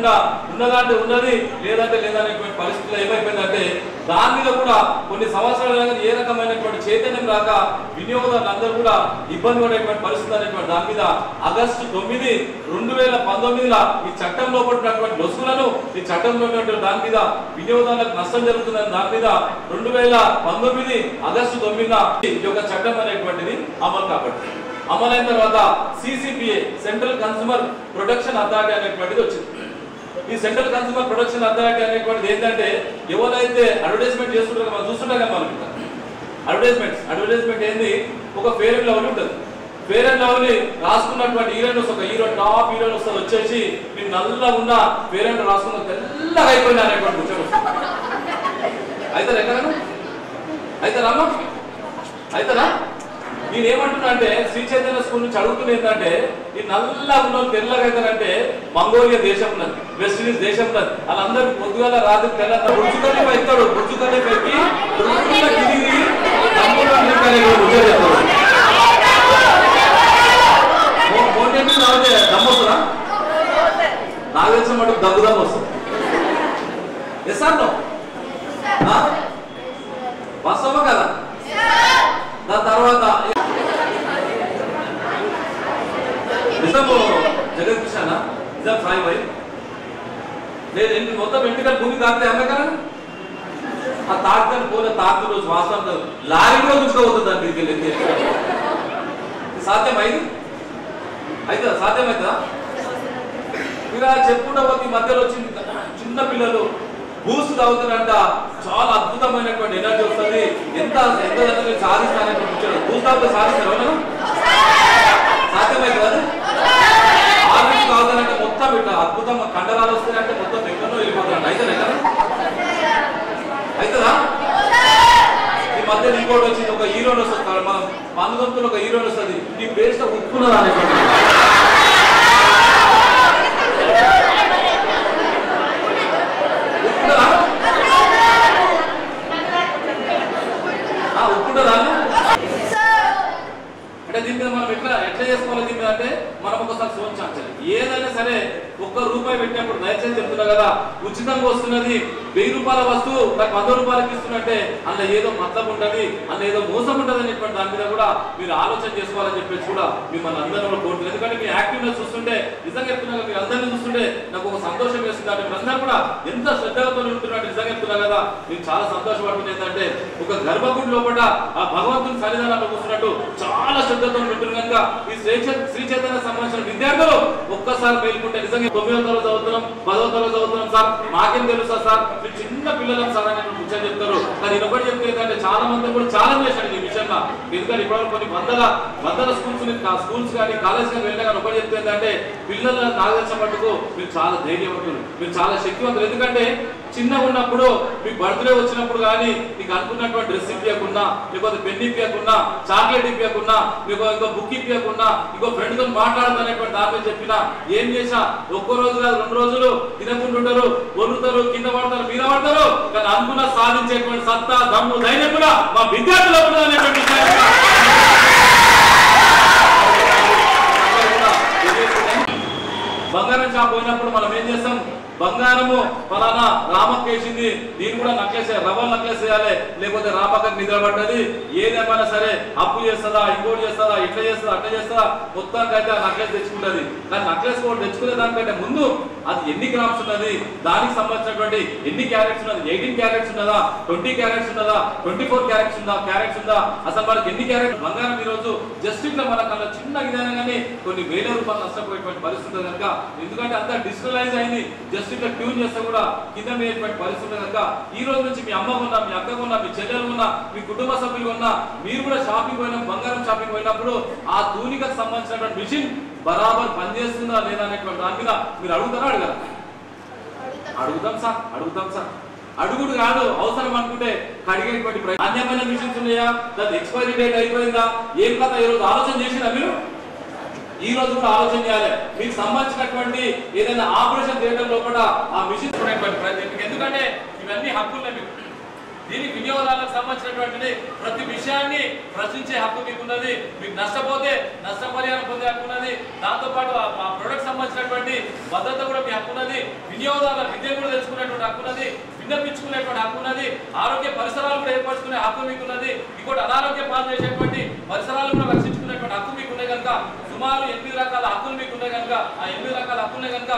లేకుండా ఉన్నదంటే ఉన్నది లేదంటే లేదనేటువంటి పరిస్థితుల్లో ఏమైపోయిందంటే దాని మీద కూడా కొన్ని సంవత్సరాలు ఏ రకమైనటువంటి చైతన్యం రాక వినియోగదారులందరూ కూడా ఇబ్బంది పడేటువంటి పరిస్థితి అనేటువంటి దాని మీద ఆగస్టు 9, 2019 ఈ చట్టంలో పడినటువంటి లొసుగులను ఈ చట్టంలో ఉన్నటువంటి దాని మీద వినియోగదారులకు నష్టం జరుగుతుందని దాని మీద 2019 ఆగస్టు 9న ఈ యొక్క చట్టం అనేటువంటిది అమలు కాబట్టి అమలైన తర్వాత CCPA central consumer protection authority అనేటువంటిది వచ్చింది. ఈ సెంట్రల్ కన్స్యూమర్ ప్రొటెక్షన్ అథారిటీ అనేటువంటిది ఏంటంటే ఎవరైతే అడ్వర్టైజ్మెంట్ చేస్తుంటారో మనం చూస్తుంటాం కదా మనం అడ్వర్టైజ్మెంట్ ఏంది ఒక ఫేర్ అండ్ లవ్లీ ఉంటుంది. ఫేర్ అండ్ లవ్లీ రాసుకున్నటువంటి హీరోయిన్స్ ఒక హీరో టాప్ హీరోయిన్ వస్తుంది వచ్చేసి మీరు నల్లగా ఉన్న ఫేర్ అండ్ రాసుకున్న తెల్లగా అయిపోయింది అనేటువంటి ముచ్చట అయితే ఎక్కడను అయితే రామ్మా అయితేనా నేనేమంటున్నా అంటే శ్రీ చైతన్య స్కూల్ నుంచి అడుగుతున్నా ఏంటంటే ఈ నల్లగా ఉన్న తెల్లగా అవుతారంటే మంగోలియా దేశం ఉన్నది, వెస్ట్ ఇండీస్ దేశం ఉన్నది. వాళ్ళందరూ పొద్దుగాల రాత్రి తెల్ల బుజ్జుకల్లి ఎత్తాడు బుజ్జుకల్లి ఎక్కి గిరిగి దమ్మొస్తుందా నాకు తెలిసిన మటుకు దగ్గుదమ్మ వస్తుంది. ఎస్ అన్నో వాస్తవమా కదా? దాని తర్వాత నిజము జగత్కృష్ణ నిజం సాయి భాయ్ లేదు మొత్తం వెంటనే భూమి తాకితే అమ్మే కదా ఆ తాకుతాను పోలే తాకుతూ రోజు వాస్తవం కాదు లారీ కూడా గుచ్చుకోవద్దు దాని దగ్గరికి వెళ్ళి సాధ్యమైంది అయితే సాధ్యమవుతుందా? ఇలా చెప్పుకుంటా పోతే ఈ మధ్యలో వచ్చింది చిన్న పిల్లలు బూస్ట్ తాగుతారంట చాలా అద్భుతమైనటువంటి ఎనర్జీ వస్తుంది ఎంత ఎంత సాధిస్తానంటే బూస్ట్ తాగితే సాధిస్తారు సాధ్యమైంది కదా? ఆర్మీస్ తాగుతారంటే మొత్తం ఇట్లా అద్భుతంగా కండరాలు వస్తాయంటే మొత్తం ఎక్కడో వెళ్ళిపోతారంట అయితేనే కదా? అవుతుందా? ఈ మధ్య ఇంకోటి వచ్చింది ఒక హీరోయిన్ వస్తుంది మనం పందుగంతులు ఒక హీరోయిన్ వస్తుంది నీ పేస్ట్ ఉప్పుకున్నదా అనేటువంటి ఉప్పుంటుందా అంటే దీని మీద మనం ఎట్లా చేసుకోవాలి దీని మీద అంటే మనం ఒకసారి సోచించాలి. ఏదైనా సరే ₹1 పెట్టినప్పుడు దయచేసి చెప్తున్నా కదా ఉచితంగా వస్తున్నది 1000 రూపాయల వస్తువు నాకు 100 రూపాయలకి ఇస్తున్నట్టే అందులో ఏదో మతలబు ఉంటుంది అందులో ఏదో మోసం ఉంటుంది అనేటువంటి దాని మీద కూడా మీరు ఆలోచన చేసుకోవాలని చెప్పేసి కూడా మిమ్మల్ని అందరినీ కూడా కోరుతుంది. ఎందుకంటే మీ యాక్టివ్నెస్ చూస్తుంటే నిజంగా చెప్తున్నా మీరు అందరినీ చూస్తుంటే నాకు ఒక సంతోషం వేస్తుంది. అంటే మీరందరూ కూడా ఎంత శ్రద్ధలతో ఉంటున్నట్టు నిజంగా చెప్తున్నా కదా నేను చాలా సంతోషపడుతుంది. ఏంటంటే ఒక గర్భగుడి లోపల ఆ భగవంతుని సన్నిధానంలో కూర్చున్నట్టు చాలా శ్రద్ధతో ఉంటున్నారు కనుక ఈ శ్రీ చైతన్య సంబంధించిన విద్యార్థులు ఒక్కసారి మేలుకుంటే నిజంగా 9వ తరగతి చదువుతున్నాం 10వ తరగతి చదువుతున్నాం సార్ మాకేం తెలుసా సార్ మీరు చిన్న పిల్లలకు సార్ అని ముచ్చని చెప్తారు. కానీ ఒకటి చెప్తే ఏంటంటే చాలా మంది కూడా ఛాలెంజ్ చేశాడు ఈ విషయంగా. ఎందుకంటే ఇప్పుడు కొన్ని వందల స్కూల్స్ కానీ కాలేజ్ కానీ వెళ్ళినా కానీ ఒకటి చెప్తే ఏంటంటే పిల్లల నాగదర్శనం మట్టుకు మీరు చాలా ధైర్యవంతులు మీరు చాలా శక్తివంతులు. ఎందుకంటే చిన్నగా ఉన్నప్పుడు మీకు బర్త్డే వచ్చినప్పుడు కానీ నీకు అనుకున్నటువంటి డ్రెస్ ఇప్పకుండా లేకపోతే పెన్ ఇప్పకుండా చాక్లెట్ ఇప్పకుండా మీకు ఇంకో బుక్ ఇప్పకుండా ఇంకో ఫ్రెండ్ తో మాట్లాడతానేటువంటి దాని మీద చెప్పినా ఏం చేసా ఒక్కో రోజు కాదు 2 రోజులు తినకుంటుంటారు వరుతారు కింద పడతారు మీద పడతారు కానీ అనుకున్న సాధించేటువంటి సత్తా దమ్ము ధైర్యం కూడా మా విద్యార్థులు అనేటువంటి బంగారం షాప్ పోయినప్పుడు మనం ఏం చేస్తాం బంగారము ఫలానా రామక్క వేసింది దీన్ని కూడా నక్లెస్ రవ్వలు నక్లెస్ చేయాలి లేకపోతే రామక్కకి నిద్ర పడ్డది ఏదేమైనా సరే అప్పు చేస్తుందా ఇంకోటి చేస్తుందా ఇట్లా చేస్తుందా అట్లా చేస్తుందా మొత్తానికి అయితే ఆ నక్లెస్ తెచ్చుకుంటుంది. కానీ నక్లెస్ కూడా తెచ్చుకునే దానికంటే ముందు అది ఎన్ని గ్రామ్స్ ఉన్నది దానికి సంబంధించినటువంటి ఎన్ని క్యారెట్స్ ఉన్నది 18 క్యారెట్స్ ఉన్నదా 20 క్యారెట్స్ ఉన్నదా 24 క్యారెట్స్ ఉందా అసలు మనకి ఎన్ని క్యారెట్ బంగారం ఈ రోజు జస్ట్ ఇట్లా మన కన్నా చిన్న విధానం కానీ కొన్ని వేల రూపాయలు నష్టపోయేటువంటి పరిస్థితి కనుక ఎందుకంటే అంతా డిజిటలైజ్ అయింది జస్ట్ ఇట్లా ట్యూన్ చేస్తే కూడా కింద మీటువంటి పరిస్థితి కనుక ఈ రోజు నుంచి మీ అమ్మ ఉన్నా మీ అక్క ఉన్నా మీ చెల్లెలు ఉన్నా మీ కుటుంబ సభ్యులు ఉన్నా మీరు కూడా షాపింగ్ పోయినా బంగారం షాపింగ్ పోయినప్పుడు ఆ తూనికకు సంబంధించినటువంటి మిషన్ బరాబర్ పనిచేస్తుందా లేదా అనేటువంటి దాని మీద మీరు అడుగుతారా అడగరా? అడుగుతాం సార్ అడుగుడు కాదు అవసరం అనుకుంటే కడిగేటువంటి నాణ్యమైన మిషన్స్ ఉన్నాయా దాని ఎక్స్పైరీ డేట్ అయిపోయిందా ఏం కథ ఈ రోజు ఆలోచన చేసినా మీరు ఈ రోజు కూడా ఆలోచన చేయాలి. మీకు సంబంధించినటువంటి ఏదైనా ఆపరేషన్ థియేటర్ లోపల ఆ మిషన్ ప్రయత్నం ఎందుకంటే ఇవన్నీ హక్కులు మీకు దీనికి వినియోగదారులకు సంబంధించినటువంటి ప్రతి విషయాన్ని ప్రశ్నించే హక్కు మీకున్నది. మీకు నష్టపోతే నష్టపరిహారం పొందే హక్కు ఉన్నది. దాంతోపాటు ఆ ప్రొడక్ట్ సంబంధించినటువంటి భద్రత కూడా మీ హక్కు ఉన్నది. వినియోగదారుల విద్య కూడా తెలుసుకునేటువంటి హక్కు ఉన్నది. విన్నపించుకునేటువంటి హక్కు ఉన్నది. ఆరోగ్య పరిసరాలు కూడా ఏర్పరచుకునే హక్కు మీకున్నది. ఇంకోటి అనారోగ్య పాలు చేసేటువంటి పరిసరాలు కూడా రక్షించుకునేటువంటి హక్కు మీకున్నాయి కనుక సుమారు 8 రకాల హక్కులు మీకున్నాయి కనుక ఆ 8 రకాల హక్కులున్నాయి కనుక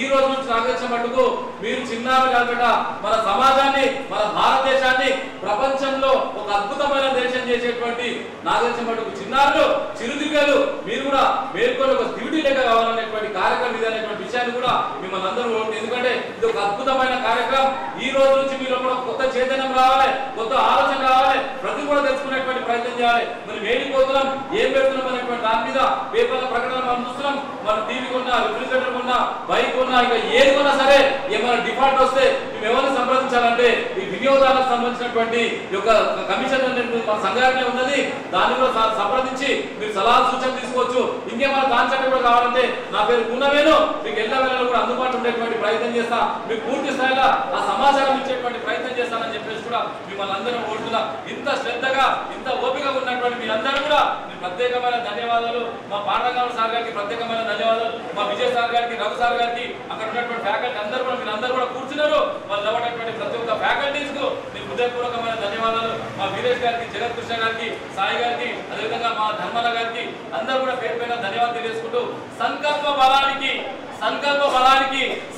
ఈ రోజు నుంచి నాకు తెలిసిన మటుకు మీరు చిన్నారు కాకుండా మన సమాజాన్ని మన భారతదేశాన్ని ప్రపంచంలో ఒక అద్భుతమైన దేశం చేసేటువంటి నాకు తెలిసిన మటుకు చిన్నారులు చిరుదిగ్గలు మీరు కూడా మేల్కొని ఒక డ్యూటీ లెక్క కావాలనేటువంటి కార్యక్రమం ఇది అనేటువంటి విషయాన్ని కూడా మిమ్మల్ని అందరూ ఎందుకంటే ఇది ఒక అద్భుతమైన కార్యక్రమం. ఈ రోజు నుంచి మీరు కూడా కొత్త చైతన్యం రావాలి, కొత్త ఆలోచన రావాలి, ప్రతి కూడా తెలుసుకునేటువంటి ప్రయత్నం చేయాలి. మనం ఏడిపోతున్నాం ఏం పెడుతున్నాం అనేటువంటి దాని మీద పేపర్ల ప్రకటన మనం చూస్తున్నాం. మన టీవీ కొన్నా రిఫ్రిజిరేటర్ కొన్నా బైక్ కొన్నా ఇక ఏది కొన్నా సరే ఏమైనా డిఫాల్ట్ వస్తే మేము ఎవరిని సంప్రదించాలంటే ఈ వినియోగదారులకు సంబంధించినటువంటి యొక్క కమిషన్ మన సంఘాలనే ఉన్నది. దాన్ని కూడా సంప్రదించి మీరు సలహా సూచన తీసుకోవచ్చు. ఇంకేమైనా కాన్సెప్ట్ కూడా కావాలంటే నా పేరు గుణవేను మీకు ఎల్ల వేళలో కూడా అందుబాటులో ఉండేటువంటి ప్రయత్నం చేస్తా. మీకు పూర్తి స్థాయిలో ఆ సమాచారం ఇచ్చేటువంటి ప్రయత్నం చేస్తానని చెప్పేసి కూడా మిమ్మల్ని అందరం కోరుతున్నా. ఇంత శ్రద్ధగా ఇంత ఓపికగా ఉన్నటువంటి మీ అందరూ కూడా ప్రత్యేకమైన ధన్యవాదాలు. మా పాండగౌడ సార్ గారికి ప్రత్యేకమైన ధన్యవాదాలు. మా విజయ్ సార్ గారికి, రఘు సార్ గారికి, అక్కడ ఉన్నటువంటి ఫ్యాకల్టీ అందరూ కూడా మీరు అందరూ కూడా కూర్చున్నారు. వాళ్ళు చదవటువంటి ప్రతి ఒక్క ఫ్యాకల్టీస్ కు మీకు హృదయపూర్వకమైన ధన్యవాదాలు. మా వీరేష్ గారికి, జగత్ కృష్ణ గారికి, సాయి గారికి, అదేవిధంగా మా ధర్మల గారికి అందరూ కూడా పేరు పైన ధన్యవాదాలు తెలియజేసుకుంటూ సంకల్ప బలానికి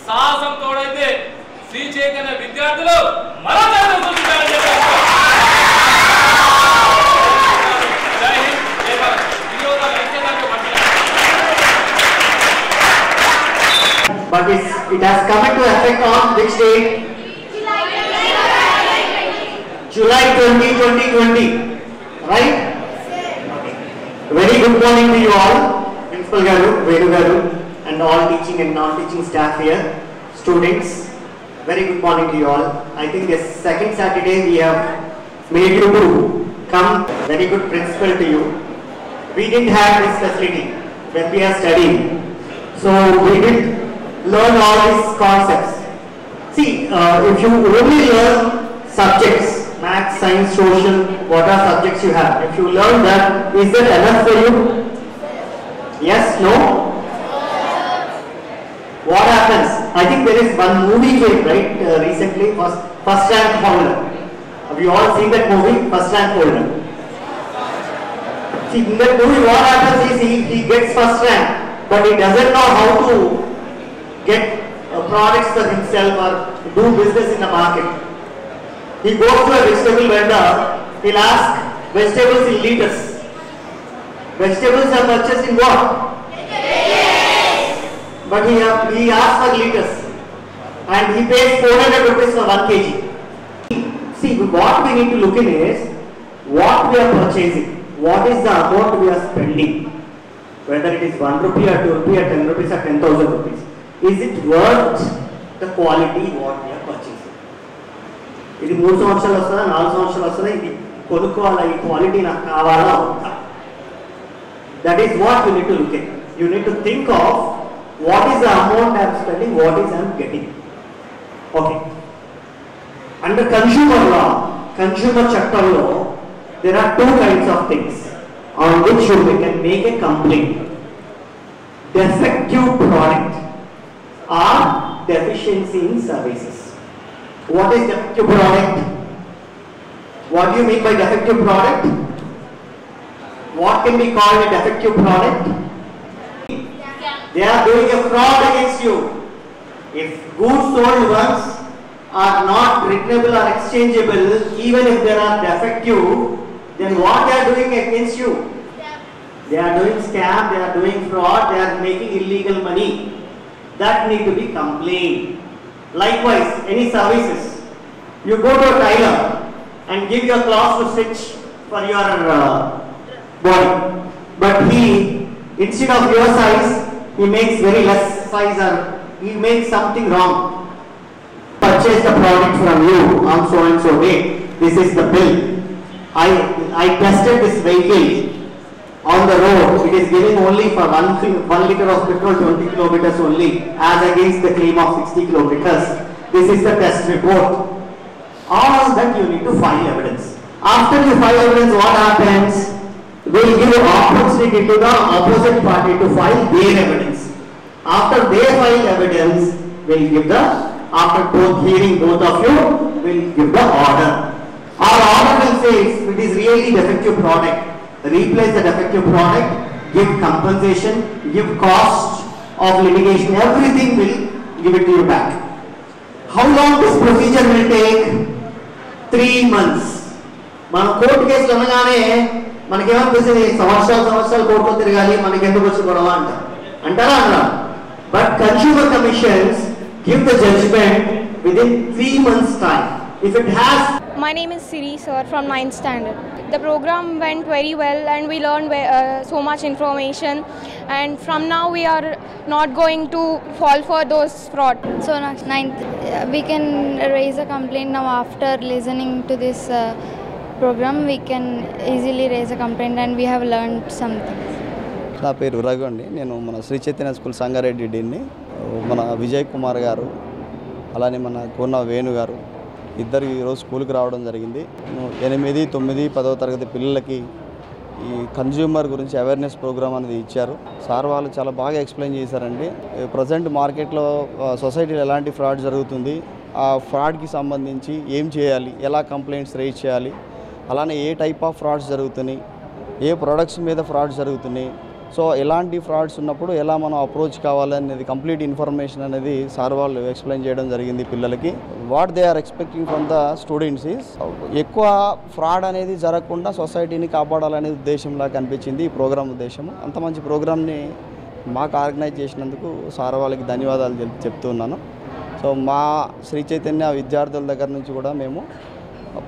సాహసం తోడైతే శ్రీ చైతన్య విద్యార్థులు But it has come into effect on which date? July 20, 2020. Right? Okay. Very good morning to you all. Principal Garu, Venu Garu, and all teaching and non-teaching staff here. Students, very good morning to you all. I think this second Saturday we have made you to come. Very good principal to you. We didn't have this facility when we are studying. So we didn't learn all these concepts. See, if you only learn subjects, maths, science, social, what are subjects you have? If you learn that, is that enough for you? Yes, no? What happens? I think there is one movie came, right, recently, First Rank Holder. Have you all seen that movie, First Rank Holder? See, in that movie what happens is he gets first rank, but he doesn't know how to get products for himself or do business in the market. He goes to a vegetable vendor, he'll ask vegetables in liters. Vegetables are purchased in what? But he asks for liters and he pays 400 rupees for 1 kg. See, what we need to look in is what we are purchasing, what is the amount we are spending, whether it is 1 rupee or 2 rupee or 10 rupees or 10,000 rupees. Is it worth the quality what we are purchasing? ఇది 3 సంవత్సరాలు వస్తుందా 4 సంవత్సరాలు వస్తుందా ఇది కొనుక్కోవాలా ఈ quality నాకు కావాలా ఉందా? That is what you need to look at. You need to think of what is the amount I am spending, what is I am getting. Okay. Under consumer law, consumer chapter law, there are 2 kinds of things on which you can make a complaint. Defective product or deficiency in services. What is defective product? What do you mean by defective product? What can be called a defective product? They are doing a fraud against you. If goods sold once are not returnable or exchangeable, even if they are defective, then what they are doing against you? They are doing scam, they are doing fraud, they are making illegal money. That need to be complained. Likewise, any services. You go to a tailor and give your cloth to stitch for your body, but he, instead of your size, he makes very less size or he makes something wrong. Purchase the product from you on so and so date. This is the bill. I tested this vehicle on the road. It is giving only for 1 liter of petrol 20 kilometers only, as against the claim of 60 kilometers. This is the test report. All that you need to file evidence. After you file evidence, what happens? We'll give opportunity to the opposite party to file their evidence. After they file evidence, we'll give the, after both hearing both of you, we'll give the order. Our order will say if it is really defective product, replace the defective product, give compensation, give cost of litigation, everything will give it to you back. How long this procedure will take? 3 months. మన court కేసులు అనగానే మనకేమనిపిస్తుంది, సంవత్సరాలు కోర్టులో తిరగాలి, మనకి ఎందుకు వచ్చి గొడవ అంటారా అన్నారు. But consumer commissions give the judgement within 3 months time. If it has. My name is Siri sir from 9th standard. The program went very well and we learned so much information, and from now we are not going to fall for those fraud. So next 9th we can raise a complaint now. After listening to this program we can easily raise a complaint and we have learned something. నా పేరు రఘు అండి. నేను మన Shri Chaitanya school Sangareddy డీన్ని. మన విజయ్ కుమార్ గారు అలానే మన కోన వేణు గారు ఇద్దరు ఈరోజు స్కూల్కి రావడం జరిగింది. 8, 9, 10వ తరగతి పిల్లలకి ఈ కన్జ్యూమర్ గురించి అవేర్నెస్ ప్రోగ్రామ్ అనేది ఇచ్చారు. సార్ వాళ్ళు చాలా బాగా ఎక్స్ప్లెయిన్ చేశారండి. ప్రజెంట్ మార్కెట్లో సొసైటీలో ఎలాంటి ఫ్రాడ్ జరుగుతుంది, ఆ ఫ్రాడ్కి సంబంధించి ఏం చేయాలి, ఎలా కంప్లైంట్స్ రైజ్ చేయాలి, అలానే ఏ టైప్ ఆఫ్ ఫ్రాడ్స్ జరుగుతున్నాయి, ఏ ప్రొడక్ట్స్ మీద ఫ్రాడ్స్ జరుగుతున్నాయి, సో ఎలాంటి ఫ్రాడ్స్ ఉన్నప్పుడు ఎలా మనం అప్రోచ్ కావాలనేది కంప్లీట్ ఇన్ఫర్మేషన్ అనేది సార్ వాళ్ళు ఎక్స్ప్లెయిన్ చేయడం జరిగింది పిల్లలకి. What they are expecting from the students is ఎక్కువ ఫ్రాడ్ అనేది జరగకుండా సొసైటీని కాపాడాలనే ఉద్దేశంలా కనిపించింది ఈ ప్రోగ్రామ్ ఉద్దేశము. అంత మంచి ప్రోగ్రామ్ని మాకు ఆర్గనైజ్ చేసినందుకు సార్ వాళ్ళకి ధన్యవాదాలు చెప్తున్నాను. సో మా శ్రీ చైతన్య విద్యార్థుల దగ్గర నుంచి కూడా మేము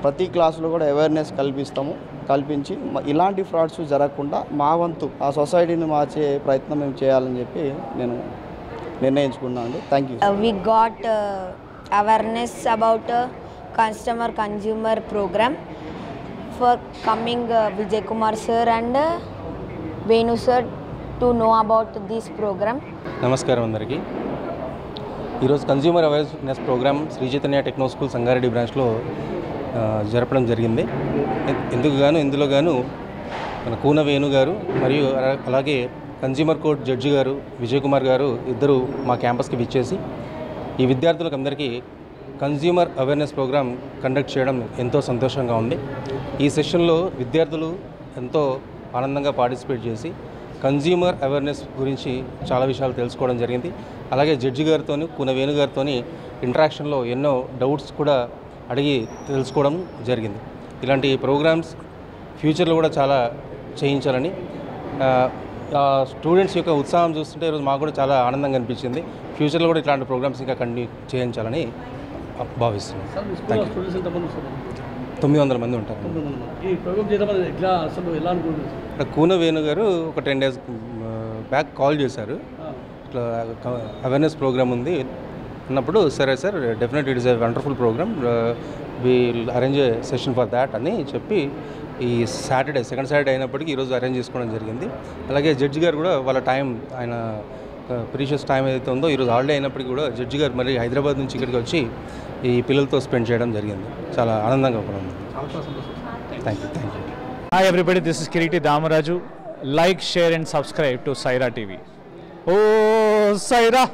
ప్రతి క్లాసులో కూడా అవేర్నెస్ కల్పించి ఇలాంటి ఫ్రాడ్స్ జరగకుండా మా వంతు ఆ సొసైటీని మార్చే ప్రయత్నం మేము చేయాలని చెప్పి నేను నిర్ణయించుకున్నాను అండి. Thank you. We got awareness about consumer program for coming Vijay Kumar sir and Venu sir to know about this program. నమస్కారం అందరికీ. ఈరోజు consumer awareness program Sri Chaitanya techno school Sangareddy బ్రాంచ్లో జరపడం జరిగింది. ఇందులో గాను మన కూన వేణు గారు మరియు అలాగే కన్జ్యూమర్ కోర్ట్ జడ్జి గారు విజయ్ కుమార్ గారు ఇద్దరు మా క్యాంపస్కి విచ్చేసి ఈ విద్యార్థులకు అందరికీ కన్జ్యూమర్ అవేర్నెస్ ప్రోగ్రామ్ కండక్ట్ చేయడం ఎంతో సంతోషంగా ఉంది. ఈ సెషన్లో విద్యార్థులు ఎంతో ఆనందంగా పార్టిసిపేట్ చేసి కన్జ్యూమర్ అవేర్నెస్ గురించి చాలా విషయాలు తెలుసుకోవడం జరిగింది. అలాగే జడ్జి గారితో కూన వేణు గారితో ఇంటరాక్షన్లో ఎన్నో డౌట్స్ కూడా అడిగి తెలుసుకోవడం జరిగింది. ఇలాంటి ప్రోగ్రామ్స్ ఫ్యూచర్లో కూడా చాలా చేయించాలని, స్టూడెంట్స్ యొక్క ఉత్సాహం చూస్తుంటే ఈరోజు మాకు కూడా చాలా ఆనందంగా అనిపించింది. ఫ్యూచర్లో కూడా ఇట్లాంటి ప్రోగ్రామ్స్ ఇంకా కంటిన్యూ చేయించాలని భావిస్తున్నాను. 900 మంది ఉంటారు. ఇక్కడ కూన వేణు గారు ఒక 10 days బ్యాక్ కాల్ చేశారు. ఇట్లా అవేర్నెస్ ప్రోగ్రామ్ ఉంది అన్నప్పుడు, సరే sir definite it is a wonderful program, we'll arrange a session for that అని చెప్పి ఈ సెకండ్ సాటర్డే అయినప్పటికీ ఈరోజు అరేంజ్ చేసుకోవడం జరిగింది. అలాగే జడ్జి గారు కూడా వాళ్ళ టైం, ఆయన ప్రీషియస్ టైం ఏదైతే ఉందో ఈరోజు హాలిడే అయినప్పటికీ కూడా జడ్జి గారు మరి హైదరాబాద్ నుంచి ఇక్కడికి వచ్చి ఈ పిల్లలతో స్పెండ్ చేయడం జరిగింది. చాలా ఆనందంగా ఉంది. Thank you. Hi everybody, this is Kiriti Damaraju. Like, share and subscribe to Saira TV. Oh, Saira!